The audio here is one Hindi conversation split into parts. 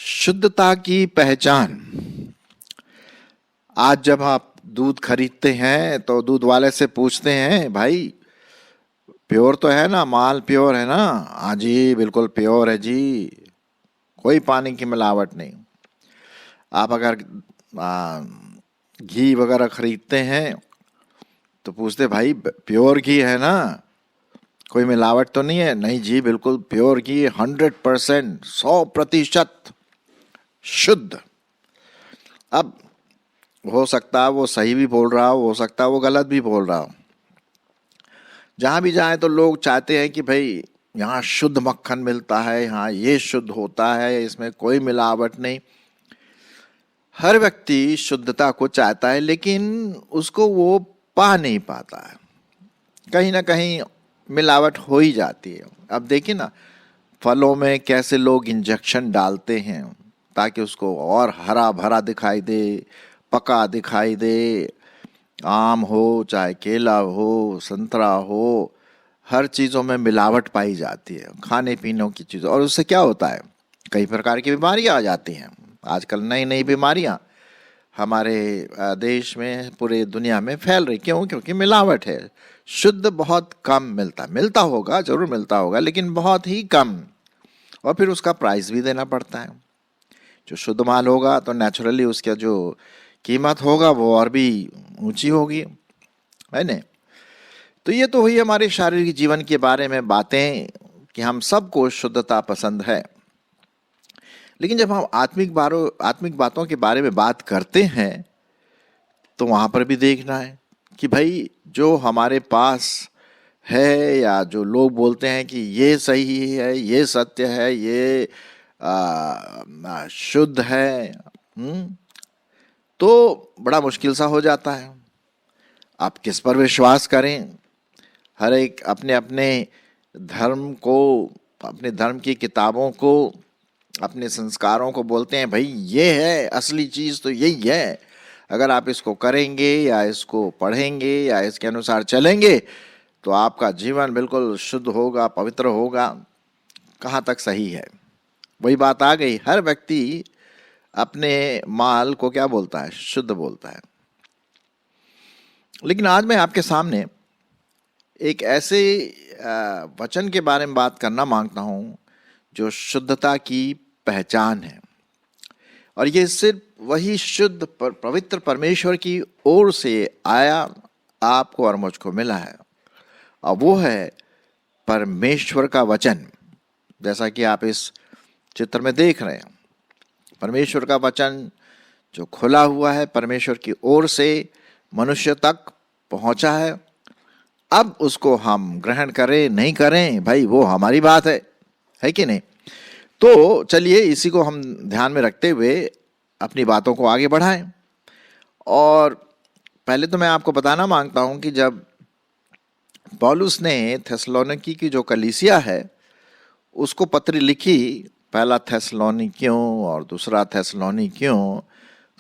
शुद्धता की पहचान। आज जब आप दूध खरीदते हैं तो दूध वाले से पूछते हैं, भाई प्योर तो है ना, माल प्योर है ना? हाँ जी, बिल्कुल प्योर है जी, कोई पानी की मिलावट नहीं। आप अगर आ, घी वगैरह खरीदते हैं तो पूछते, भाई प्योर घी है ना, कोई मिलावट तो नहीं है? नहीं जी, बिल्कुल प्योर घी, 100%, 100% शुद्ध। अब हो सकता है वो सही भी बोल रहा हो सकता है वो गलत भी बोल रहा हो। जहाँ भी जाएं तो लोग चाहते हैं कि भाई यहाँ शुद्ध मक्खन मिलता है, यहाँ ये शुद्ध होता है, इसमें कोई मिलावट नहीं। हर व्यक्ति शुद्धता को चाहता है, लेकिन उसको वो पा नहीं पाता है। कहीं ना कहीं मिलावट हो ही जाती है। अब देखिए ना, फलों में कैसे लोग इंजेक्शन डालते हैं ताकि उसको और हरा भरा दिखाई दे, पका दिखाई दे। आम हो चाहे केला हो, संतरा हो, हर चीज़ों में मिलावट पाई जाती है, खाने पीने की चीज़ों। और उससे क्या होता है, कई प्रकार की बीमारियां आ जाती हैं। आजकल नई नई बीमारियां हमारे देश में, पूरे दुनिया में फैल रही। क्यों? क्योंकि मिलावट है। शुद्ध बहुत कम मिलता होगा, जरूर मिलता होगा, लेकिन बहुत ही कम। और फिर उसका प्राइस भी देना पड़ता है। जो शुद्ध माल होगा तो नेचुरली उसका जो कीमत होगा वो और भी ऊंची होगी, है ना? तो ये तो हुई हमारे शारीरिक जीवन के बारे में बातें कि हम सबको शुद्धता पसंद है। लेकिन जब हम आत्मिक बातों के बारे में बात करते हैं तो वहां पर भी देखना है कि भाई जो हमारे पास है, या जो लोग बोलते हैं कि ये सही है, ये सत्य है, ये शुद्ध है, तो बड़ा मुश्किल सा हो जाता है। आप किस पर विश्वास करें? हर एक अपने अपने धर्म को, अपने धर्म की किताबों को, अपने संस्कारों को बोलते हैं, भाई ये है असली चीज, तो यही है। अगर आप इसको करेंगे या इसको पढ़ेंगे या इसके अनुसार चलेंगे तो आपका जीवन बिल्कुल शुद्ध होगा, पवित्र होगा। कहाँ तक सही है? वही बात आ गई, हर व्यक्ति अपने माल को क्या बोलता है? शुद्ध बोलता है। लेकिन आज मैं आपके सामने एक ऐसे वचन के बारे में बात करना मांगता हूं जो शुद्धता की पहचान है। और ये सिर्फ वही शुद्ध पवित्र परमेश्वर की ओर से आया, आपको और मुझको मिला है। और वो है परमेश्वर का वचन। जैसा कि आप इस चित्र में देख रहे हैं, परमेश्वर का वचन जो खुला हुआ है, परमेश्वर की ओर से मनुष्य तक पहुंचा है। अब उसको हम ग्रहण करें नहीं करें, भाई वो हमारी बात है कि नहीं? तो चलिए इसी को हम ध्यान में रखते हुए अपनी बातों को आगे बढ़ाएं। और पहले तो मैं आपको बताना मांगता हूं कि जब पौलुस ने थेसलोनिकी की जो कलीसिया है उसको पत्र लिखी, पहला थेसलोनिकियों और दूसरा थेसलोनिकियों,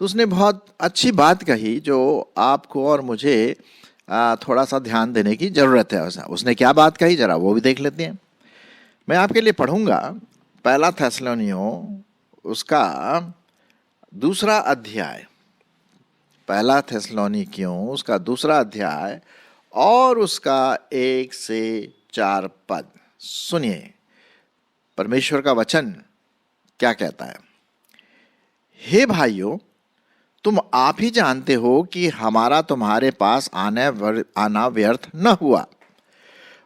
तो उसने बहुत अच्छी बात कही जो आपको और मुझे थोड़ा सा ध्यान देने की जरूरत है। उसने क्या बात कही, जरा वो भी देख लेते हैं। मैं आपके लिए पढ़ूंगा पहला थेसलोनियों, उसका दूसरा अध्याय, पहला थेसलोनिकियों उसका दूसरा अध्याय और उसका 1 से 4 पद। सुनिए परमेश्वर का वचन क्या कहता है। हे भाइयों, तुम आप ही जानते हो कि हमारा तुम्हारे पास आना व्यर्थ न हुआ,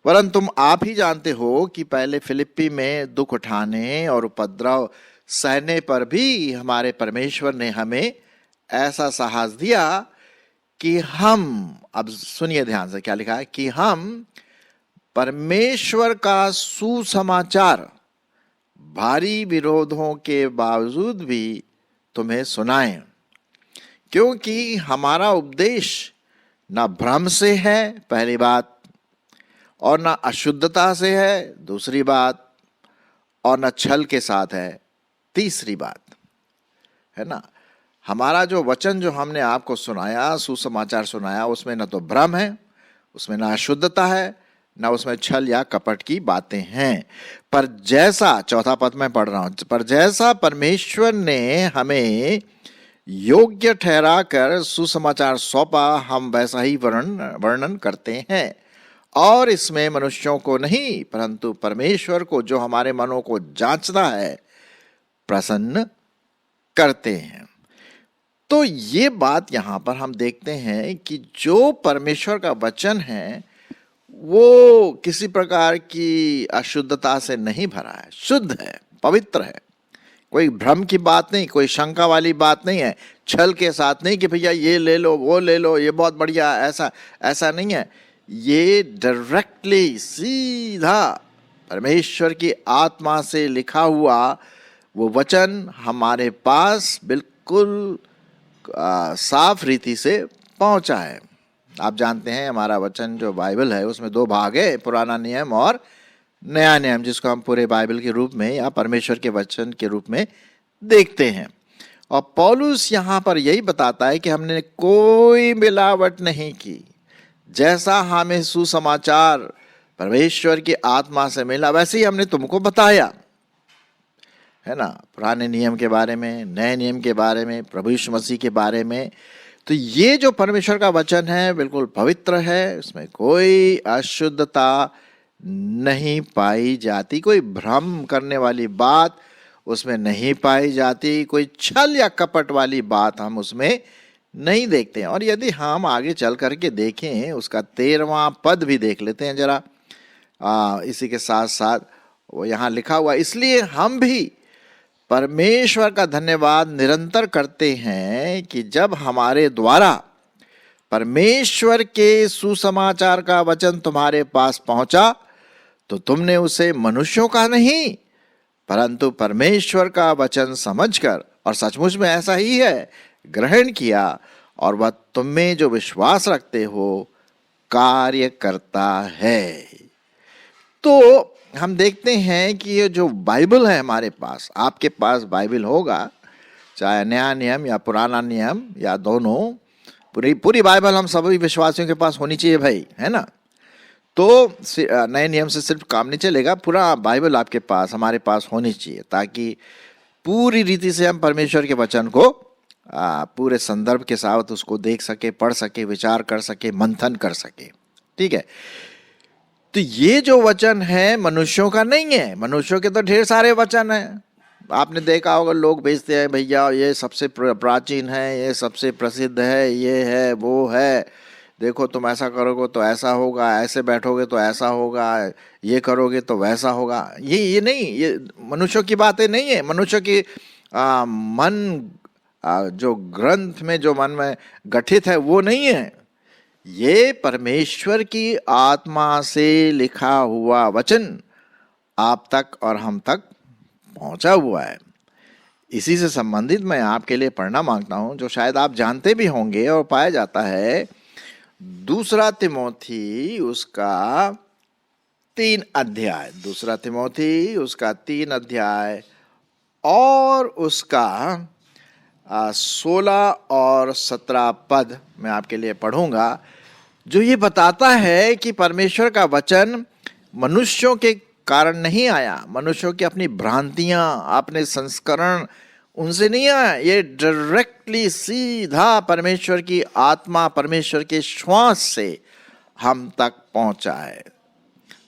वरन तुम आप ही जानते हो कि पहले फिलिप्पी में दुख उठाने और उपद्रव सहने पर भी हमारे परमेश्वर ने हमें ऐसा साहस दिया कि हम, अब सुनिए ध्यान से क्या लिखा है, कि हम परमेश्वर का सुसमाचार भारी विरोधों के बावजूद भी तुम्हें सुनाएं। क्योंकि हमारा उपदेश न भ्रम से है, पहली बात, और न अशुद्धता से है, दूसरी बात, और न छल के साथ है, तीसरी बात। है ना? हमारा जो वचन जो हमने आपको सुनाया, सुसमाचार सुनाया, उसमें न तो भ्रम है, उसमें न अशुद्धता है, न उसमें छल या कपट की बातें हैं। पर जैसा, चौथा पद में पढ़ रहा हूं, पर जैसा परमेश्वर ने हमें योग्य ठहरा कर सुसमाचार सौंपा, हम वैसा ही वर्णन करते हैं। और इसमें मनुष्यों को नहीं परंतु परमेश्वर को, जो हमारे मनों को जांचता है, प्रसन्न करते हैं। तो ये बात यहां पर हम देखते हैं कि जो परमेश्वर का वचन है वो किसी प्रकार की अशुद्धता से नहीं भरा है, शुद्ध है, पवित्र है। कोई भ्रम की बात नहीं, कोई शंका वाली बात नहीं है, छल के साथ नहीं कि भैया ये ले लो, वो ले लो, ये बहुत बढ़िया, ऐसा नहीं है। ये डायरेक्टली सीधा परमेश्वर की आत्मा से लिखा हुआ वो वचन हमारे पास बिल्कुल साफ रीति से पहुंचा है। आप जानते हैं हमारा वचन जो बाइबल है उसमें दो भाग है, पुराना नियम और नया नियम, जिसको हम पूरे बाइबल के रूप में या परमेश्वर के वचन के रूप में देखते हैं। और पौलुस यहाँ पर यही बताता है कि हमने कोई मिलावट नहीं की, जैसा हमें सुसमाचार परमेश्वर की आत्मा से मिला वैसे ही हमने तुमको बताया, है ना, पुराने नियम के बारे में, नए नियम के बारे में, प्रभु यीशु मसीह के बारे में। तो ये जो परमेश्वर का वचन है बिल्कुल पवित्र है, इसमें कोई अशुद्धता नहीं पाई जाती, कोई भ्रम करने वाली बात उसमें नहीं पाई जाती, कोई छल या कपट वाली बात हम उसमें नहीं देखते हैं। और यदि हम आगे चल करके देखें, उसका 13वां पद भी देख लेते हैं जरा, इसी के साथ साथ वो यहाँ लिखा हुआ, इसलिए हम भी परमेश्वर का धन्यवाद निरंतर करते हैं कि जब हमारे द्वारा परमेश्वर के सुसमाचार का वचन तुम्हारे पास पहुंचा तो तुमने उसे मनुष्यों का नहीं परंतु परमेश्वर का वचन समझकर, और सचमुच में ऐसा ही है, ग्रहण किया, और वह तुम में जो विश्वास रखते हो कार्य करता है। तो हम देखते हैं कि ये जो बाइबल है हमारे पास, आपके पास बाइबल होगा, चाहे नया नियम या पुराना नियम या दोनों, पूरी बाइबल हम सभी विश्वासियों के पास होनी चाहिए भाई, है ना। तो नए नियम से सिर्फ काम नहीं चलेगा, पूरा बाइबल आपके पास, हमारे पास होनी चाहिए, ताकि पूरी रीति से हम परमेश्वर के वचन को पूरे संदर्भ के साथ उसको देख सके, पढ़ सके, विचार कर सके, मंथन कर सके। ठीक है। तो ये जो वचन है मनुष्यों का नहीं है, मनुष्यों के तो ढेर सारे वचन हैं। आपने देखा होगा लोग भेजते हैं, भैया ये सबसे प्राचीन है, ये सबसे प्रसिद्ध है, ये है, वो है, देखो तुम ऐसा करोगे तो ऐसा होगा, ऐसे बैठोगे तो ऐसा होगा, ये करोगे तो वैसा होगा। ये नहीं, ये मनुष्यों की बातें नहीं है। मनुष्य की मन जो ग्रंथ में, जो मन में गठित है वो नहीं है। ये परमेश्वर की आत्मा से लिखा हुआ वचन आप तक और हम तक पहुंचा हुआ है। इसी से संबंधित मैं आपके लिए पढ़ना मांगता हूं, जो शायद आप जानते भी होंगे, और पाया जाता है दूसरा तिमोथी उसका 3 अध्याय, दूसरा तिमोथी उसका 3 अध्याय और उसका 16 और 17 पद मैं आपके लिए पढ़ूंगा, जो ये बताता है कि परमेश्वर का वचन मनुष्यों के कारण नहीं आया, मनुष्यों की अपनी भ्रांतियां, अपने संस्करण, उनसे नहीं आया। ये डायरेक्टली सीधा परमेश्वर की आत्मा, परमेश्वर के श्वास से हम तक पहुंचा है।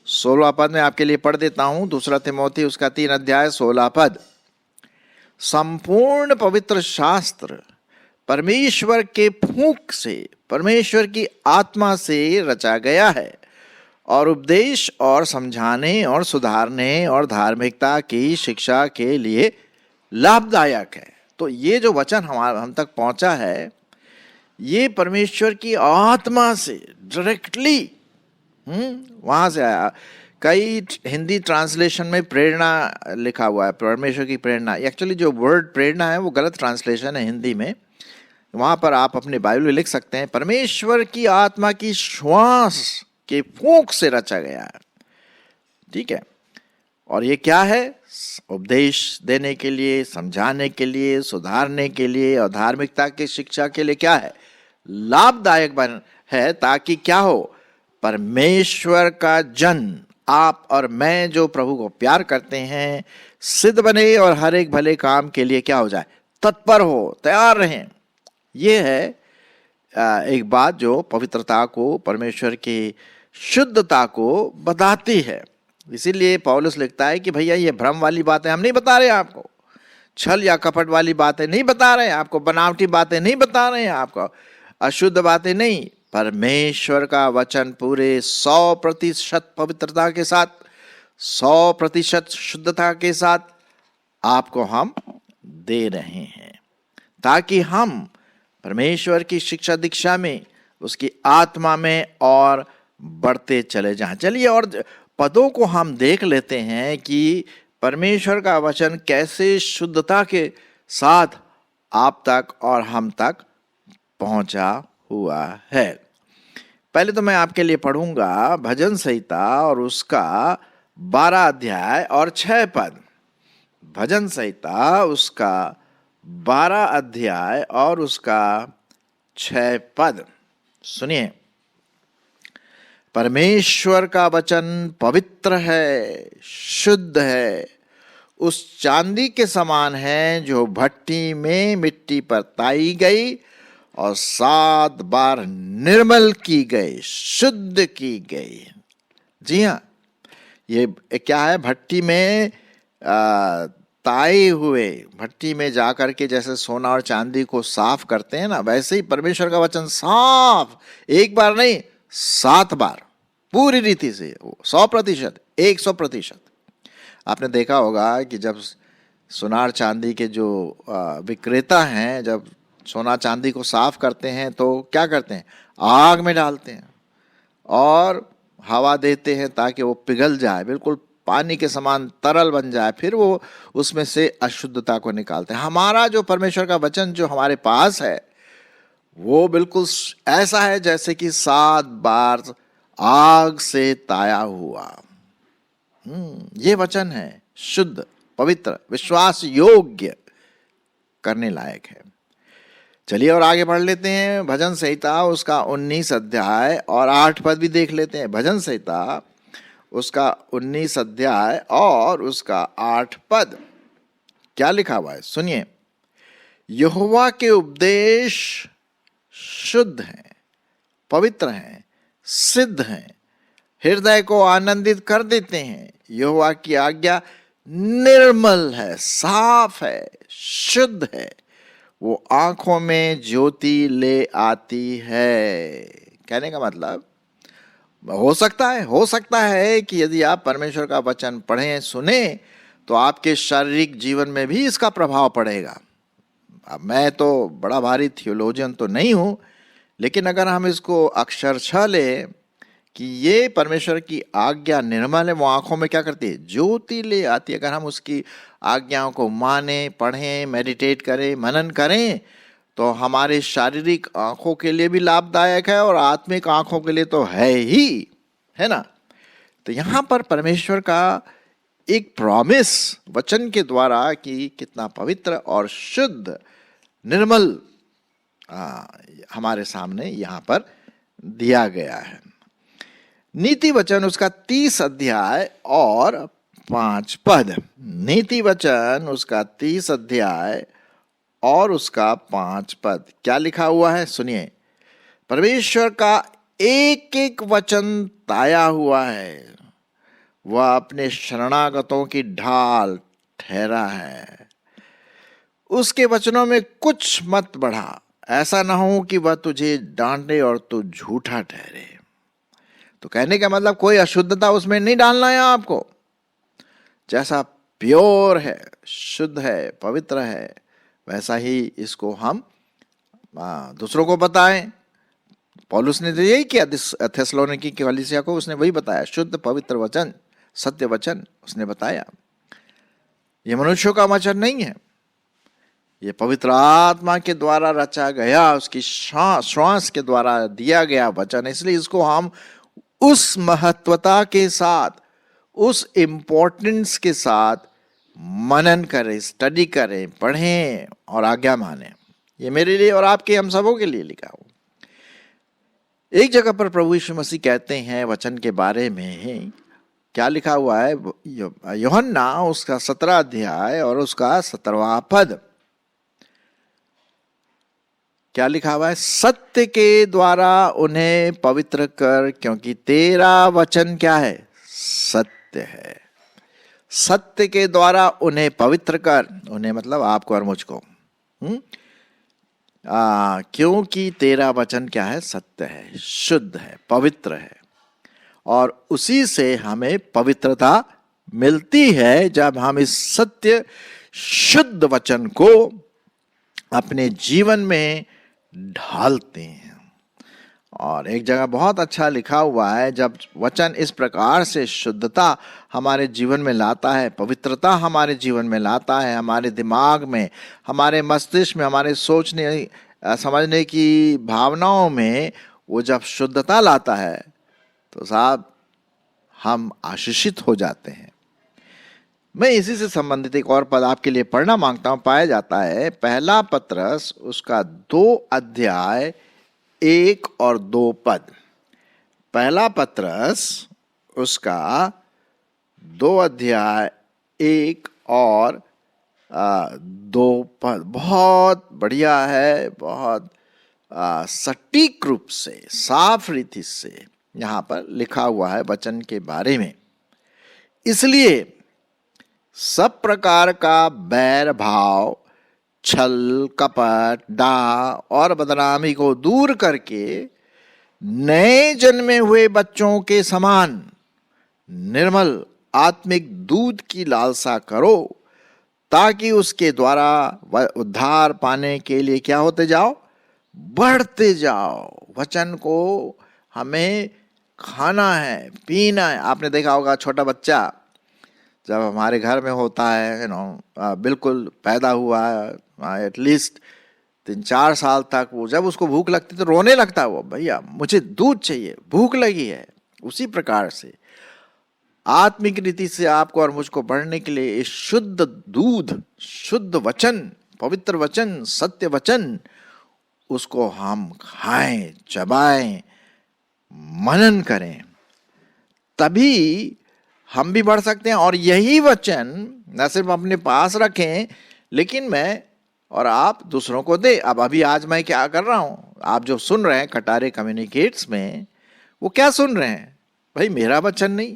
16 पद में आपके लिए पढ़ देता हूं, दूसरा तिमोथी उसका 3 अध्याय 16 पद। संपूर्ण पवित्र शास्त्र परमेश्वर के फूंक से, परमेश्वर की आत्मा से रचा गया है और उपदेश और समझाने और सुधारने और धार्मिकता की शिक्षा के लिए लाभदायक है। तो ये जो वचन हम तक पहुंचा है, ये परमेश्वर की आत्मा से डायरेक्टली वहां से आया। कई हिंदी ट्रांसलेशन में प्रेरणा लिखा हुआ है, परमेश्वर की प्रेरणा। एक्चुअली जो वर्ड प्रेरणा है वो गलत ट्रांसलेशन है हिंदी में, वहां पर आप अपने बाइबल में लिख सकते हैं परमेश्वर की आत्मा की श्वास के फूंक से रचा गया है। ठीक है। और ये क्या है? उपदेश देने के लिए, समझाने के लिए, सुधारने के लिए और धार्मिकता की शिक्षा के लिए क्या है? लाभदायक है, ताकि क्या हो? परमेश्वर का जन आप और मैं जो प्रभु को प्यार करते हैं सिद्ध बने और हर एक भले काम के लिए क्या हो जाए, तत्पर हो, तैयार रहें। ये है एक बात जो पवित्रता को, परमेश्वर की शुद्धता को बताती है। इसीलिए पौलुस लिखता है कि भैया ये भ्रम वाली बातें हम नहीं बता रहे हैं आपको, छल या कपट वाली बातें नहीं बता रहे हैं आपको, बनावटी बातें नहीं बता रहे हैं आपको, अशुद्ध बातें नहीं। परमेश्वर का वचन पूरे 100% पवित्रता के साथ, 100% शुद्धता के साथ आपको हम दे रहे हैं, ताकि हम परमेश्वर की शिक्षा दीक्षा में, उसकी आत्मा में और बढ़ते चले जाएं। चलिए और पदों को हम देख लेते हैं कि परमेश्वर का वचन कैसे शुद्धता के साथ आप तक और हम तक पहुंचा हुआ है। पहले तो मैं आपके लिए पढ़ूंगा भजन संहिता और उसका 12 अध्याय और 6 पद। भजन संहिता उसका 12 अध्याय और उसका 6 पद सुनिए। परमेश्वर का वचन पवित्र है, शुद्ध है, उस चांदी के समान है जो भट्टी में मिट्टी पर ताई गई और 7 बार निर्मल की गई, शुद्ध की गई। जी हाँ, ये क्या है, भट्टी में ताए हुए, भट्टी में जाकर के जैसे सोना और चांदी को साफ करते हैं ना, वैसे ही परमेश्वर का वचन साफ, एक बार नहीं 7 बार, पूरी रीति से 100%, 100%। आपने देखा होगा कि जब सोनार चांदी के जो विक्रेता हैं, जब सोना चांदी को साफ करते हैं तो क्या करते हैं, आग में डालते हैं और हवा देते हैं ताकि वो पिघल जाए, बिल्कुल पानी के समान तरल बन जाए, फिर वो उसमें से अशुद्धता को निकालते हैं। हमारा जो परमेश्वर का वचन जो हमारे पास है वो बिल्कुल ऐसा है जैसे कि 7 बार आग से ताया हुआ। ये वचन है शुद्ध, पवित्र, विश्वास योग्य, करने लायक है। चलिए और आगे बढ़ लेते हैं। भजन संहिता उसका 19 अध्याय और 8 पद भी देख लेते हैं। भजन संहिता उसका 19 अध्याय और उसका 8 पद क्या लिखा हुआ है, सुनिए। यहोवा के उपदेश शुद्ध हैं, पवित्र हैं, सिद्ध हैं, हृदय को आनंदित कर देते हैं। यहोवा की आज्ञा निर्मल है, साफ है, शुद्ध है, वो आंखों में ज्योति ले आती है। कहने का मतलब हो सकता है कि यदि आप परमेश्वर का वचन पढ़ें, सुने, तो आपके शारीरिक जीवन में भी इसका प्रभाव पड़ेगा। अब मैं तो बड़ा भारी थियोलॉजियन तो नहीं हूं, लेकिन अगर हम इसको अक्षरशः लें कि ये परमेश्वर की आज्ञा निर्मल है, वो आंखों में क्या करती है, ज्योति ले आती है। अगर हम उसकी आज्ञाओं को माने, पढ़ें, मेडिटेट करें, मनन करें, तो हमारे शारीरिक आंखों के लिए भी लाभदायक है और आत्मिक आंखों के लिए तो है ही, है ना। तो यहाँ पर परमेश्वर का एक प्रॉमिस वचन के द्वारा कि कितना पवित्र और शुद्ध, निर्मल हमारे सामने यहाँ पर दिया गया है। नीति वचन उसका 30 अध्याय और 5 पद। नीति वचन उसका 30 अध्याय और उसका 5 पद क्या लिखा हुआ है, सुनिए। परमेश्वर का एक एक वचन ताया हुआ है, वह अपने शरणागतों की ढाल ठहरा है। उसके वचनों में कुछ मत बढ़ा, ऐसा ना हो कि वह तुझे डांटे और तू झूठा ठहरे। तो कहने का मतलब कोई अशुद्धता उसमें नहीं डालना है आपको। जैसा प्योर है, शुद्ध है, पवित्र है, वैसा ही इसको हम दूसरों को बताएं। पौलुस ने तो यही किया थेसलोनिकी की कलीसिया को, उसने वही बताया, शुद्ध पवित्र वचन, सत्य वचन उसने बताया। ये मनुष्यों का वचन नहीं है, ये पवित्र आत्मा के द्वारा रचा गया, उसकी श्वास के द्वारा दिया गया वचन। इसलिए इसको हम उस महत्वता के साथ, उस इम्पोर्टेंस के साथ मनन करें, स्टडी करें, पढ़ें और आज्ञा माने। ये मेरे लिए और आपके, हम सबों के लिए लिखा हो। एक जगह पर प्रभु यीशु मसीह कहते हैं वचन के बारे में, क्या लिखा हुआ है यूहन्ना उसका 17 अध्याय और उसका 17वां पद, क्या लिखा हुआ है? सत्य के द्वारा उन्हें पवित्र कर, क्योंकि तेरा वचन क्या है? सत्य है। सत्य के द्वारा उन्हें पवित्र कर, उन्हें मतलब आपको और मुझको, क्योंकि तेरा वचन क्या है? सत्य है, शुद्ध है, पवित्र है। और उसी से हमें पवित्रता मिलती है जब हम इस सत्य शुद्ध वचन को अपने जीवन में ढालते हैं। और एक जगह बहुत अच्छा लिखा हुआ है, जब वचन इस प्रकार से शुद्धता हमारे जीवन में लाता है, पवित्रता हमारे जीवन में लाता है, हमारे दिमाग में, हमारे मस्तिष्क में, हमारे सोचने समझने की भावनाओं में वो जब शुद्धता लाता है तो साहब हम आशीषित हो जाते हैं। मैं इसी से संबंधित एक और पद आपके लिए पढ़ना मांगता हूं। पाया जाता है पहला पत्रस उसका 2 अध्याय 1 और 2 पद। पहला पत्रस उसका 2 अध्याय 1 और 2 पद बहुत बढ़िया है, बहुत सटीक रूप से, साफ रीति से यहाँ पर लिखा हुआ है वचन के बारे में। इसलिए सब प्रकार का बैर भाव, छल, कपट, डाह और बदनामी को दूर करके नए जन्मे हुए बच्चों के समान निर्मल आत्मिक दूध की लालसा करो, ताकि उसके द्वारा उद्धार पाने के लिए क्या होते जाओ? बढ़ते जाओ। वचन को हमें खाना है, पीना है। आपने देखा होगा छोटा बच्चा जब हमारे घर में होता है, बिल्कुल पैदा हुआ है, एटलीस्ट 3-4 साल तक, वो जब उसको भूख लगती तो रोने लगता है, वो भैया मुझे दूध चाहिए, भूख लगी है। उसी प्रकार से आत्मिक रीति से आपको और मुझको बढ़ने के लिए इस शुद्ध दूध, शुद्ध वचन, पवित्र वचन, सत्य वचन, उसको हम खाएं, चबाएं, मनन करें, तभी हम भी बढ़ सकते हैं। और यही वचन न सिर्फ अपने पास रखें, लेकिन मैं और आप दूसरों को दे। अब अभी आज मैं क्या कर रहा हूं, आप जो सुन रहे हैं कटारे कम्युनिकेट्स में, वो क्या सुन रहे हैं? भाई मेरा वचन नहीं,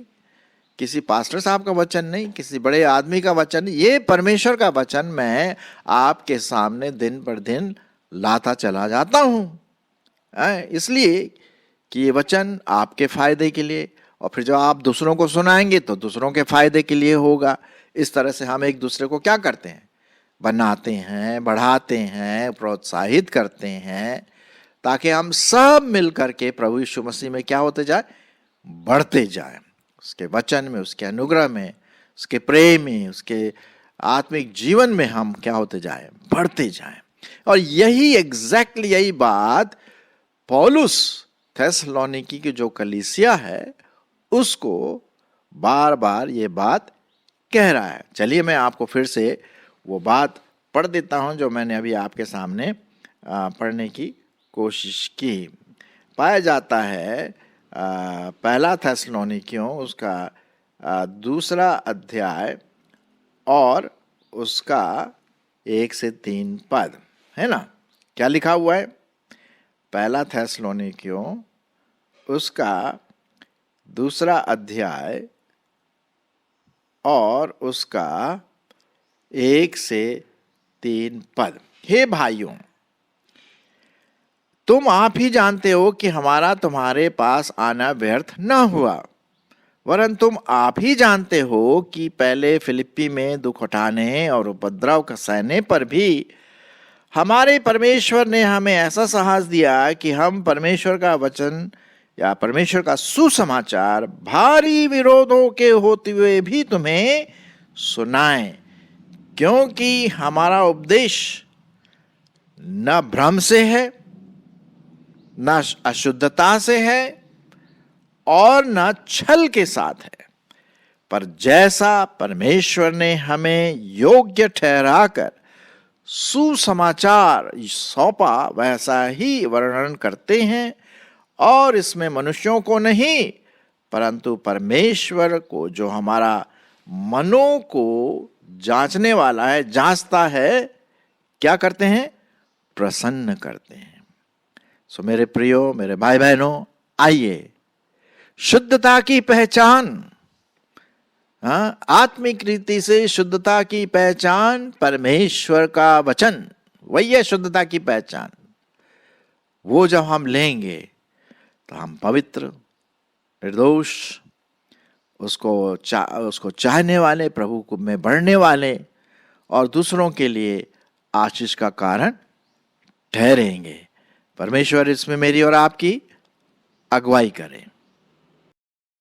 किसी पास्टर साहब का वचन नहीं, किसी बड़े आदमी का वचन नहीं, ये परमेश्वर का वचन मैं आपके सामने दिन पर दिन लाता चला जाता हूं, इसलिए कि ये वचन आपके फायदे के लिए, और फिर जो आप दूसरों को सुनाएंगे तो दूसरों के फायदे के लिए होगा। इस तरह से हम एक दूसरे को क्या करते हैं? बनाते हैं, बढ़ाते हैं, प्रोत्साहित करते हैं, ताकि हम सब मिलकर के प्रभु यीशु मसीह में क्या होते जाए? बढ़ते जाए। उसके वचन में, उसके अनुग्रह में, उसके प्रेम में, उसके आत्मिक जीवन में हम क्या होते जाए? बढ़ते जाए। और यही एग्जैक्टली यही बात पौलुस थेसलोनिकी की जो कलीसिया है उसको बार बार ये बात कह रहा है। चलिए मैं आपको फिर से वो बात पढ़ देता हूं जो मैंने अभी आपके सामने पढ़ने की कोशिश की। पाया जाता है पहला थेसलोनिकियों उसका 2 अध्याय और उसका 1 से 3 पद, है ना? क्या लिखा हुआ है? पहला थेसलोनिकियों उसका 2 अध्याय और उसका 1 से 3 पद। हे भाइयों, तुम आप ही जानते हो कि हमारा तुम्हारे पास आना व्यर्थ न हुआ, वरन तुम आप ही जानते हो कि पहले फिलिप्पी में दुख उठाने और उपद्रव का सहने पर भी हमारे परमेश्वर ने हमें ऐसा साहस दिया कि हम परमेश्वर का वचन या परमेश्वर का सुसमाचार भारी विरोधों के होते हुए भी तुम्हें सुनाएं, क्योंकि हमारा उपदेश न भ्रम से है, न अशुद्धता से है और न छल के साथ है, पर जैसा परमेश्वर ने हमें योग्य ठहराकर सुसमाचार सौंपा वैसा ही वर्णन करते हैं और इसमें मनुष्यों को नहीं परंतु परमेश्वर को, जो हमारा मनों को जांचने वाला है, जांचता है, क्या करते हैं? प्रसन्न करते हैं। सो मेरे प्रियो, मेरे भाई बहनों, आइए शुद्धता की पहचान, आत्मिक रीति से शुद्धता की पहचान परमेश्वर का वचन, वही है शुद्धता की पहचान। वो जब हम लेंगे तो हम पवित्र, निर्दोष, उसको चाहने वाले, प्रभु को में बढ़ने वाले और दूसरों के लिए आशीष का कारण ठहरेंगे। परमेश्वर इसमें मेरी और आपकी अगुवाई करें।